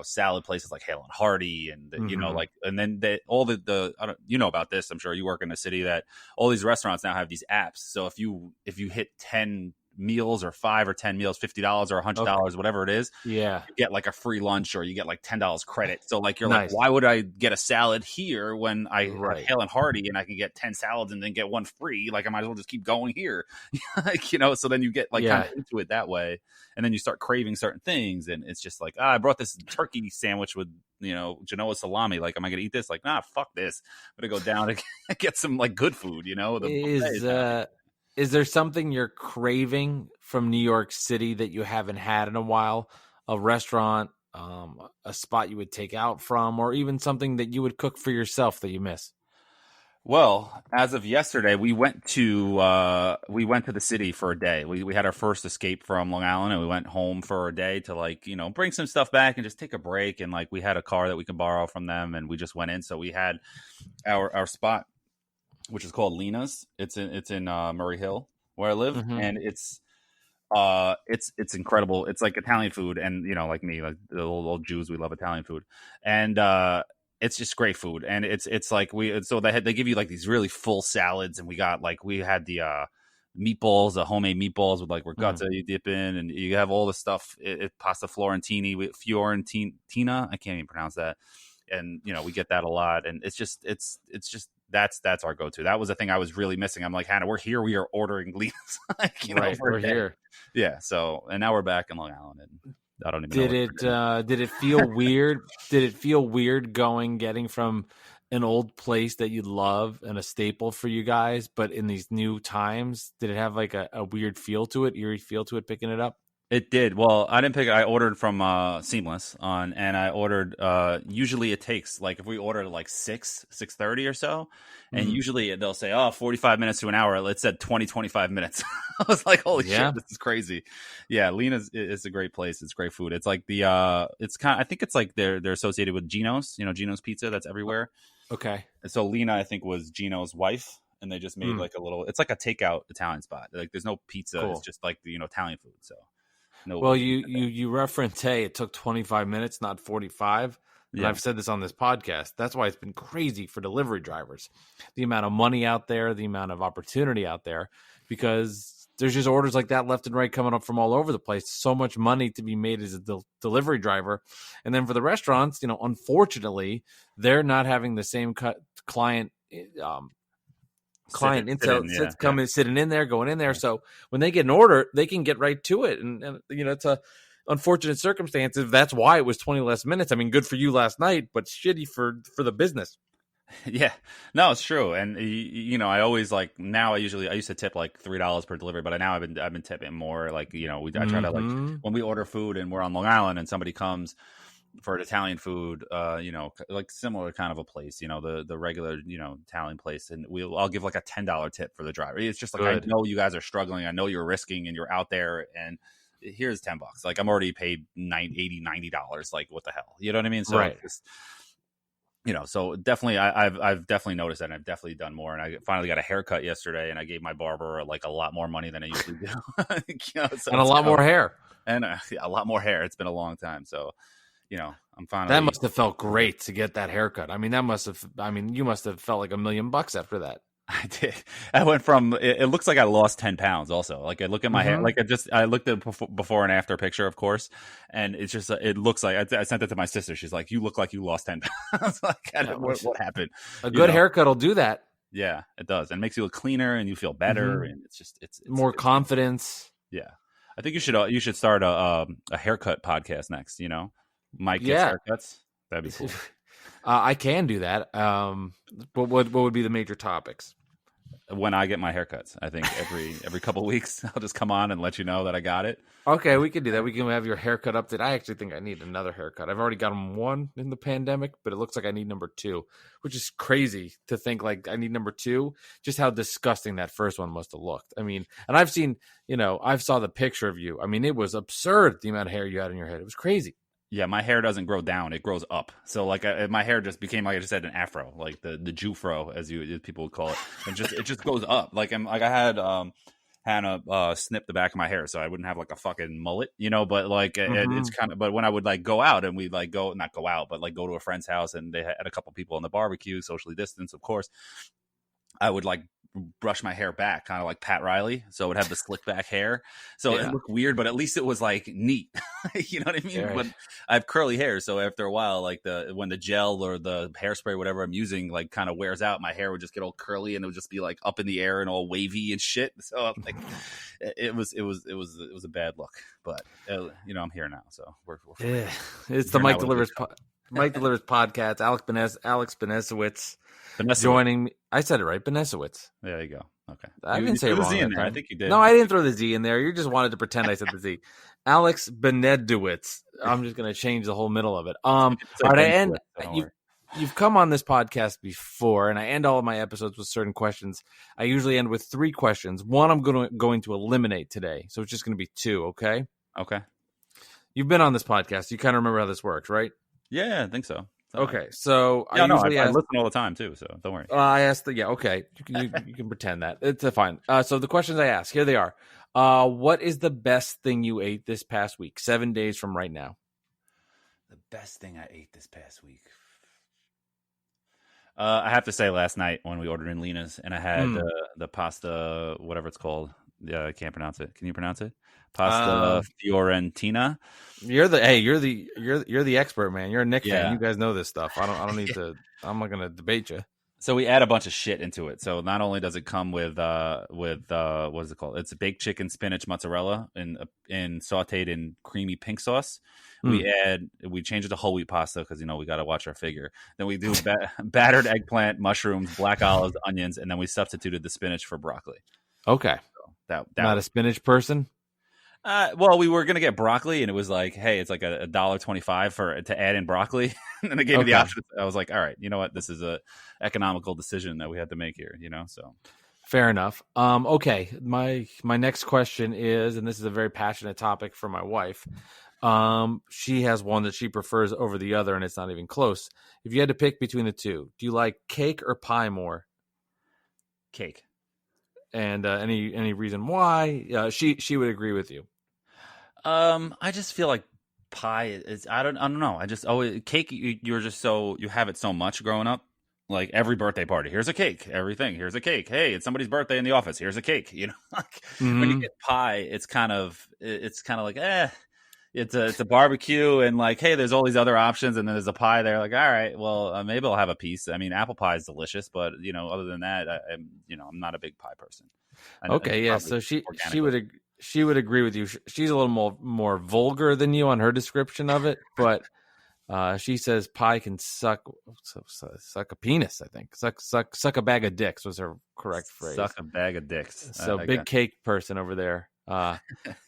salad places like Hale and Hardy and, and then all the I don't, about this, I'm sure you work in a city that all these restaurants now have these apps. So if you hit 10 meals or 5 or 10 meals, $50 or $100, whatever it is, you get like a free lunch or you get like $10 credit. So like, you're like, why would I get a salad here when I have Hale and Hardy and I can get 10 salads and then get one free? Like, I might as well just keep going here. So then you get like kind of into it that way. And then you start craving certain things. And it's just like, I brought this turkey sandwich with, Genoa salami. Like, am I going to eat this? Like, nah, fuck this. I'm going to go down and get some like good food, Is there something you're craving from New York City that you haven't had in a while? A restaurant, a spot you would take out from, or even something that you would cook for yourself that you miss? Well, as of yesterday, we went to the city for a day. We had our first escape from Long Island, and we went home for a day to like, bring some stuff back and just take a break. And like, we had a car that we could borrow from them, and we just went in. So we had our spot, which is called Lena's. It's in Murray Hill where I live, and it's incredible. It's like Italian food, and like me, like the old Jews, we love Italian food, and it's just great food. And it's like they give you like these really full salads, and we had the meatballs, the homemade meatballs with like ricotta you dip in, and you have all the stuff. Pasta Fiorentini with Fiorentina. I can't even pronounce that. And we get that a lot, and it's just that's our go-to. That was the thing I was really missing. I'm like, Hannah, we're here. We are ordering Lena's.
Right, we're here.
Yeah. So, and now we're back in Long Island, and I don't even know.
Did it feel weird? Did it feel weird getting from an old place that you love and a staple for you guys, but in these new times, did it have like a weird feel to it, eerie feel to it, picking it up?
It did. Well, I didn't pick it. I ordered from Seamless and I ordered. Usually it takes like if we order like 6:30 or so, and usually they'll say 45 minutes to an hour. It said 25 minutes. I was like, holy shit, this is crazy. Yeah, Lena's is a great place. It's great food. It's like it's kind of, I think it's like they're associated with Gino's. Gino's Pizza that's everywhere.
Okay.
And so Lena, I think, was Gino's wife, and they just made like a little. It's like a takeout Italian spot. Like there's no pizza. Cool. It's just like Italian food. So. No.
Well, you referenced, hey, it took 25 minutes, not 45. And I've said this on this podcast. That's why it's been crazy for delivery drivers. The amount of money out there, the amount of opportunity out there, because there's just orders like that left and right coming up from all over the place. So much money to be made as a delivery driver. And then for the restaurants, unfortunately, they're not having the same client intel sitting in there, going in there. So when they get an order, they can get right to it. And it's a unfortunate circumstance. That's why it was 20 less minutes. I mean, good for you last night, but shitty for the business.
Yeah, no, it's true. And I always now I used to tip like $3 per delivery, but now I've been tipping more. Like, I try to when we order food and we're on Long Island and somebody comes for Italian food, like similar kind of a place, the regular, Italian place. And I'll give like a $10 tip for the driver. It's just like, good. I know you guys are struggling. I know you're risking and you're out there, and here's $10. Like I'm already paid $90. Like what the hell? You know what I mean? So
right.
So definitely I've definitely noticed that, and I've definitely done more. And I finally got a haircut yesterday, and I gave my barber like a lot more money than I usually do. So
and a lot more hair.
And a lot more hair. It's been a long time. So, I'm finally.
That must have felt great to get that haircut. I mean, you must have felt like $1 million after that.
I did. I went from, it looks like I lost 10 pounds also. Like I look at my hair, like I looked at before and after picture, of course. And it's just, it looks like, I sent it to my sister. She's like, you look like you lost 10 pounds. Like, what happened?
A good haircut will do that.
Yeah, it does. And it makes you look cleaner and you feel better. And it's
more confidence.
Yeah. I think you should start a haircut podcast next, Mike gets haircuts. That'd be cool.
I can do that. But what would be the major topics?
When I get my haircuts, I think every couple of weeks, I'll just come on and let you know that I got it.
Okay, we can do that. We can have your haircut update. I actually think I need another haircut. I've already gotten one in the pandemic, but it looks like I need number 2, which is crazy to think like I need number 2. Just how disgusting that first one must have looked. I mean, and I've seen, I've saw the picture of you. I mean, it was absurd the amount of hair you had in your head. It was crazy.
Yeah, my hair doesn't grow down; it grows up. So, like, my hair just became, like I just said, an afro, like the Jew-fro, as people would call it, and it just goes up. Like, I had Hannah snip the back of my hair, so I wouldn't have like a fucking mullet, But like, it's kind of. But when I would like go out and we like not go out, but like go to a friend's house and they had a couple people on the barbecue, socially distanced, of course, I would like brush my hair back, kind of like Pat Riley, so it would have the slick back hair, so it looked weird, but at least it was like neat. You know what I mean?
Right.
But I have curly hair, so after a while, like when the gel or the hairspray, whatever I'm using, like kind of wears out, my hair would just get all curly and it would just be like up in the air and all wavy and shit. So I'm like, it was a bad look, but I'm here now, so we're
it's the Mike Delivers podcast. Alex Benesowitz. Joining me. I said it right, Benesowitz.
There you go. Okay.
I didn't say it wrong.
In there. I think you did.
No, I didn't throw the Z in there. You just wanted to pretend I said the Z. Alex Benesowitz. I'm just going to change the whole middle of it. All right, you've come on this podcast before, and I end all of my episodes with certain questions. I usually end with 3 questions. One I'm going to eliminate today, so it's just going to be 2, okay?
Okay.
You've been on this podcast. You kind of remember how this works, right?
Yeah, I think so.
Okay, so
I listen all the time too, so don't worry.
I asked okay, you can pretend that. It's fine. So the questions I asked, here they are. What is the best thing you ate this past week, 7 days from right now?
The best thing I ate this past week? I have to say last night when we ordered in Lena's and I had the pasta, whatever it's called, can't pronounce it. Can you pronounce it? Pasta Fiorentina.
You're the expert, man. You're a Nick fan. You guys know this stuff. I don't need to. I'm not gonna debate you.
So we add a bunch of shit into it. So not only does it come with what is it called? It's a baked chicken, spinach, mozzarella, and sautéed in creamy pink sauce. We change it to whole wheat pasta because we got to watch our figure. Then we do battered eggplant, mushrooms, black olives, onions, and then we substituted the spinach for broccoli.
Okay,
so that
not a spinach person.
Well, we were gonna get broccoli, and it was like, hey, it's like $1.25 to add in broccly, and then they gave me the option. I was like, all right, you know what? This is a economical decision that we had to make here. So
fair enough. Okay, my next question is, and this is a very passionate topic for my wife. She has one that she prefers over the other, and it's not even close. If you had to pick between the two, do you like cake or pie more?
Cake.
And any reason why? She would agree with you.
I just feel like pie is. I don't know. I just always cake. You're just you have it so much growing up. Like every birthday party, here's a cake. Everything, here's a cake. Hey, it's somebody's birthday in the office. Here's a cake. When you get pie, it's kind of like it's a barbecue and like, hey, there's all these other options, and then there's a pie there. Like, all right, well, maybe I'll have a piece. I mean, apple pie is delicious, but other than that, I'm not a big pie person.
Okay, yeah. So she would agree with you. She's a little more vulgar than you on her description of it, but she says pie can suck a penis. I think suck a bag of dicks was her correct phrase.
Suck a bag of dicks.
So big cake person over there.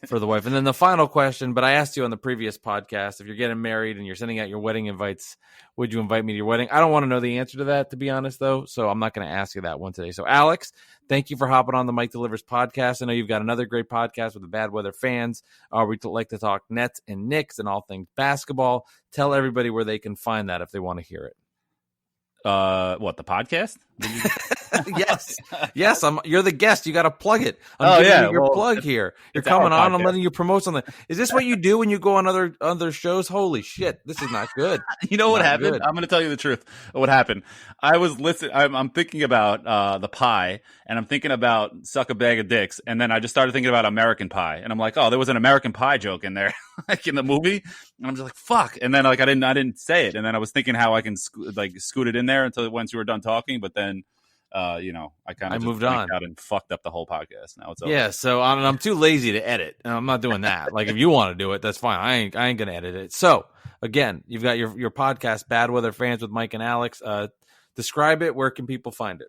For the wife. And then the final question, but I asked you on the previous podcast, if you're getting married and you're sending out your wedding invites, would you invite me to your wedding? I don't want to know the answer to that, to be honest, though, so I'm not going to ask you that one today. So, Alex, thank you for hopping on the Mike Delivers podcast. I know you've got another great podcast with the Bad Weather Fans. We like to talk Nets and Knicks and all things basketball. Tell everybody where they can find that if they want to hear it.
What, the podcast?
yes. You're the guest. You got to plug it. I'm giving you your plug here. You're coming on. I'm letting you promote something. Is this what you do when you go on other shows? Holy shit, this is not good.
You know what happened? Good. I'm going to tell you the truth. What happened? I was listening. I'm thinking about the pie, and I'm thinking about suck a bag of dicks, and then I just started thinking about American Pie, and I'm like, oh, there was an American Pie joke in there, like in the movie, and I'm just like, fuck. And then like I didn't say it, and then I was thinking how I can scoot it in there until once you were done talking, but then. I kind of
moved on
out and fucked up the whole podcast. Now it's over.
Yeah, so I'm too lazy to edit, and I'm not doing that. Like if you want to do it, that's fine. I ain't gonna edit it. So again, you've got your podcast, Bad Weather Fans with Mike and Alex. Describe it. Where can people find it?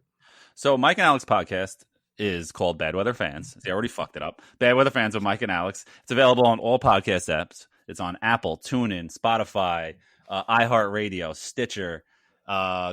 So Mike and Alex podcast is called Bad Weather Fans. They already fucked it up. Bad Weather Fans with Mike and Alex. It's available on all podcast apps. It's on Apple, TuneIn, Spotify, iHeartRadio, Stitcher.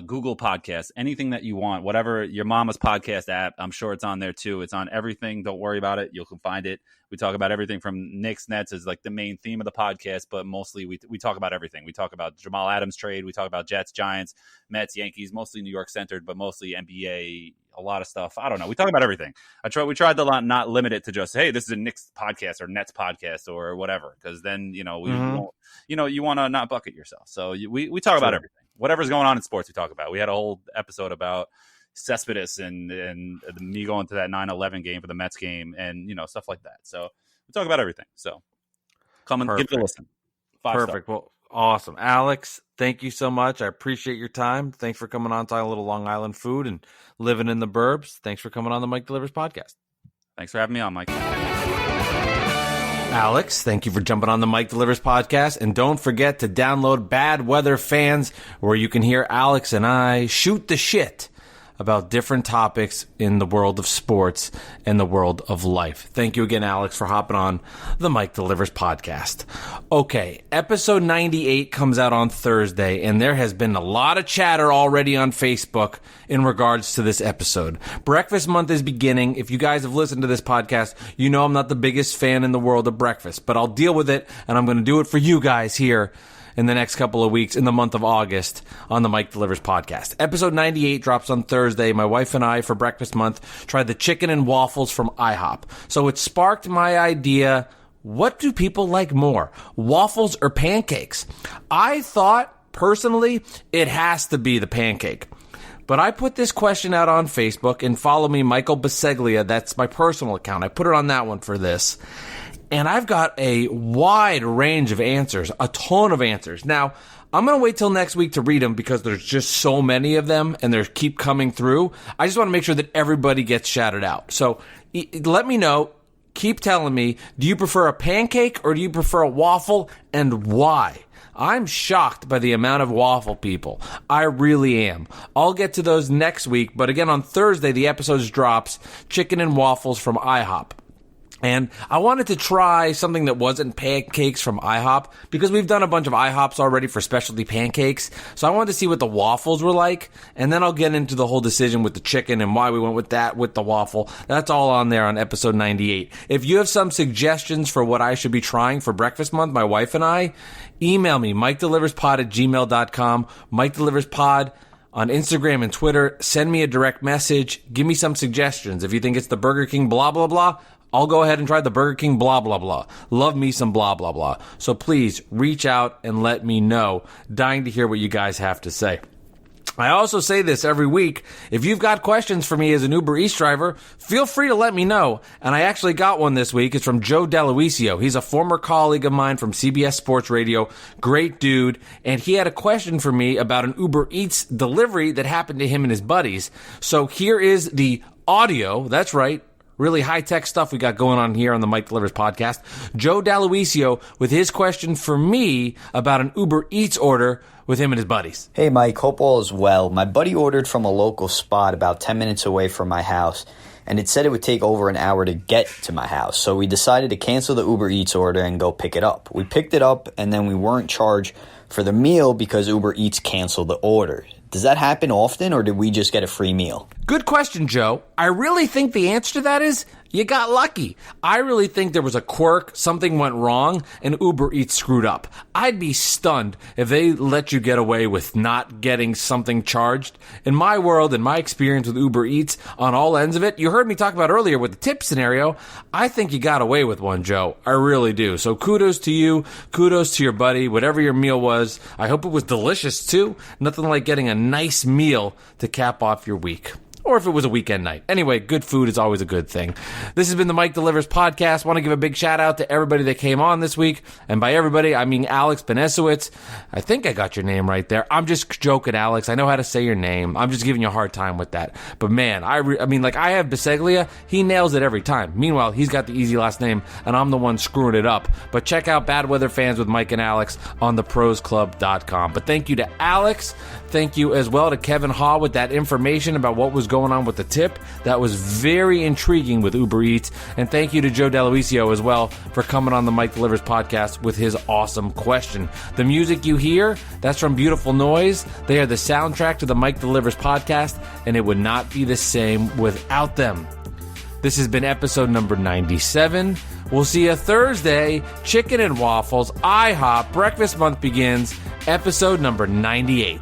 Google Podcasts, anything that you want, whatever your mama's podcast app, I'm sure it's on there too. It's on everything. Don't worry about it. You can find it. We talk about everything from Knicks, Nets is like the main theme of the podcast, but mostly we talk about everything. We talk about Jamal Adams trade. We talk about Jets, Giants, Mets, Yankees, mostly New York centered, but mostly NBA, a lot of stuff. I don't know. We talk about everything. We tried to not limit it to just, hey, this is a Knicks podcast or Nets podcast or whatever. Cause then, you want to not bucket yourself. So we talk about everything. Whatever's going on in sports, we talk about. We had a whole episode about Cespedes and me going to that 9/11 game for the Mets game and, stuff like that. So we talk about everything. So come and give it a listen. 5
Perfect.
Star.
Well, awesome. Alex, thank you so much. I appreciate your time. Thanks for coming on, talking a little Long Island food and living in the burbs. Thanks for coming on the Mike Delivers podcast.
Thanks for having me on, Mike.
Alex, thank you for jumping on the Mike Delivers podcast. And don't forget to download Bad Weather Fans, where you can hear Alex and I shoot the shit about different topics in the world of sports and the world of life. Thank you again, Alex, for hopping on the Mike Delivers podcast. Okay, episode 98 comes out on Thursday, and there has been a lot of chatter already on Facebook in regards to this episode. Breakfast month is beginning. If you guys have listened to this podcast, you know I'm not the biggest fan in the world of breakfast, but I'll deal with it, and I'm going to do it for you guys here in the next couple of weeks in the month of August on the Mike Delivers podcast. Episode 98 drops on Thursday. My wife and I, for breakfast month, tried the chicken and waffles from IHOP. So it sparked my idea, what do people like more, waffles or pancakes? I thought, personally, it has to be the pancake. but I put this question out on Facebook, and follow me, Michael Biseglia. That's my personal account. I put it on that one for this. And I've got a wide range of answers, a ton of answers. Now, I'm going to wait till next week to read them because there's just so many of them and they keep coming through. I just want to make sure that everybody gets shouted out. So let me know. Keep telling me, do you prefer a pancake or do you prefer a waffle, and why? I'm shocked by the amount of waffle people. I really am. I'll get to those next week, but again, on Thursday, the episode drops, chicken and waffles from IHOP. And I wanted to try something that wasn't pancakes from IHOP because we've done a bunch of IHOPs already for specialty pancakes. So I wanted to see what the waffles were like, and then I'll get into the whole decision with the chicken and why we went with that with the waffle. That's all on there on episode 98. If you have some suggestions for what I should be trying for breakfast month, my wife and I, email me, MikeDeliversPod@gmail.com, MikeDeliversPod on Instagram and Twitter. Send me a direct message. Give me some suggestions. If you think it's the Burger King blah, blah, blah, I'll go ahead and try the Burger King blah, blah, blah. Love me some blah, blah, blah. So please reach out and let me know. Dying to hear what you guys have to say. I also say this every week. If you've got questions for me as an Uber Eats driver, feel free to let me know. And I actually got one this week. It's from Joe Deluisio. He's a former colleague of mine from CBS Sports Radio. Great dude. And he had a question for me about an Uber Eats delivery that happened to him and his buddies. So here is the audio. That's right. Really high-tech stuff we got going on here on the Mike Delivers podcast. Joe Deluisio with his question for me about an Uber Eats order with him and his buddies.
Hey, Mike. Hope all is well. My buddy ordered from a local spot about 10 minutes away from my house, and it said it would take over an hour to get to my house. So we decided to cancel the Uber Eats order and go pick it up. We picked it up, and then we weren't charged for the meal because Uber Eats canceled the order. Does that happen often, or did we just get a free meal?
Good question, Joe. I really think the answer to that is you got lucky. I really think there was a quirk, something went wrong, and Uber Eats screwed up. I'd be stunned if they let you get away with not getting something charged. In my world, in my experience with Uber Eats, on all ends of it, you heard me talk about earlier with the tip scenario, I think you got away with one, Joe. I really do. So kudos to you, kudos to your buddy, whatever your meal was. I hope it was delicious, too. Nothing like getting a nice meal to cap off your week. Or if it was a weekend night. Anyway, good food is always a good thing. This has been the Mike Delivers podcast. Want to give a big shout out to everybody that came on this week. And by everybody, I mean Alex Benesowitz. I think I got your name right there. I'm just joking, Alex. I know how to say your name. I'm just giving you a hard time with that. But man, I have Biseglia. He nails it every time. Meanwhile, he's got the easy last name, and I'm the one screwing it up. But check out Bad Weather Fans with Mike and Alex on theprosclub.com. But thank you to Alex. Thank you as well to Kevin Haw with that information about what was going on with the tip. That was very intriguing with Uber Eats. And thank you to Joe Deluisio as well for coming on the Mike Delivers podcast with his awesome question. The music you hear, that's from Beautiful Noise. They are the soundtrack to the Mike Delivers podcast, and it would not be the same without them. This has been episode number 97. We'll see you Thursday. Chicken and waffles, IHOP, breakfast month begins, episode number 98.